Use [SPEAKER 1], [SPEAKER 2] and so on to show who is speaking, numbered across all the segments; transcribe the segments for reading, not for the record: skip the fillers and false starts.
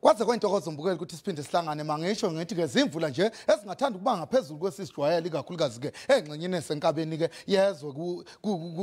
[SPEAKER 1] Kwaze kwentokozo mbukeli ukuthi siphinde sihlangane mangisho ngithi ke zimvula nje ezingathanda ukuba ngaphezulu kwesisijwayela ikakhulukazi ke engxenyeni esenkabeni ke yezwe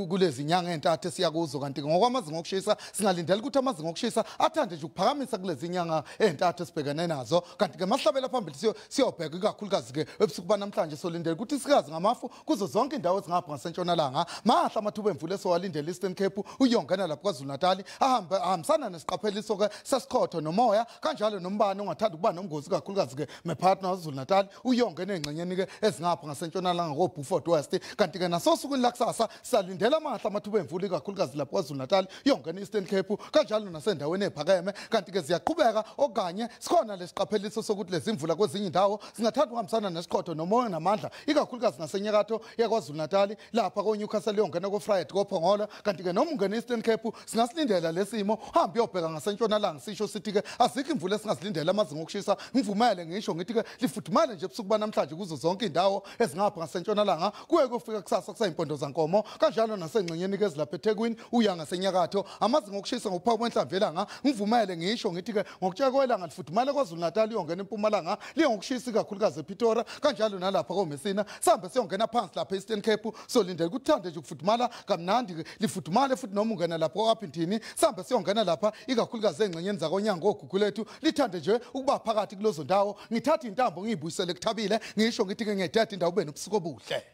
[SPEAKER 1] kulezi nyanga entathu esiyakuzo kanti ngokwamazinga okushisa singalindela ukuthi amazinga okushisa athande nje ukuphakamisa kulezi nyanga entathu esibhekene nazo kanti ke masihlabela phambili siyobheka ikakhulukazi ke ebusuku banamhlanje solindela ukuthi sikazi ngamafu kuzo zonke indawo ezingapha ngasentshonalanga mahla amathuba emvula esowalindela Eastern Cape uyongena lapha kwaZulu Natal ahambisana nesiqapheliso ke sesikhotho nomoya kanjalo nombane ongathanda ukuba nomgozi kakhulukazi ke mepartner waZulu Natal uyongena engxenyeni ke ezingapha ngasentshonalanga koBuford West kanti ke nasosukwini lakusasa salindela amahla amathuba emvula kakhulukazi lapha kwaZulu Natal yongena Eastern Cape kanjalo nasendaweni ephakeme kanti ke ziyaqhubeka okanye sikhona lesiqapheliso sokuthi lezi imvula kwezinye indawo singathanda ukuhambisana nesikhotho nomoya namandla ikakhulukazi nasenyakatho yaKwaZulu Natal lapha koNewcastle yongena koFriday koPhongolo kanti ke noma ungena Eastern Cape singasilindela lesimo hambe uyobheka ngasentshonalanga sisho sithi ke azikho imvula esingazilindela amazinga okushisa ngivumele ngisho ngithi ke lifudumale nje ebusuku banamhlanje kuzo zonke indawo ezingapha ngasentshonalanga kuye kufika kusasa kusayimpondo zankomo kanjalo nasengxenyeni ke ezilapha eThekwini uya ngasenyakatho amazinga okushisa ngophawu kwenhlamvelanga ngivumele ngisho ngithi ke ngokutsheka kwelanga lifudumale kwaZulu Natal yongena eMpumalanga liyokushisa kakhulukazi ePitora kanjalo nalapha koMessina sambe siyongena phansi lapha eEastern Cape solindela ukuthande nje ukufudumala kamnandi lifudumale futhi noma ungena lapha eApintini sambe siyongena lapha ikakhulukazi engxenyeni zakonyango ogugulethu lithande nje ukuba phakathi kulozo ndawo ngithatha intambo ngiyibuyisele kuThabile ngisho ngithi ke ngiyededa indawo ube nobusuku obuhle.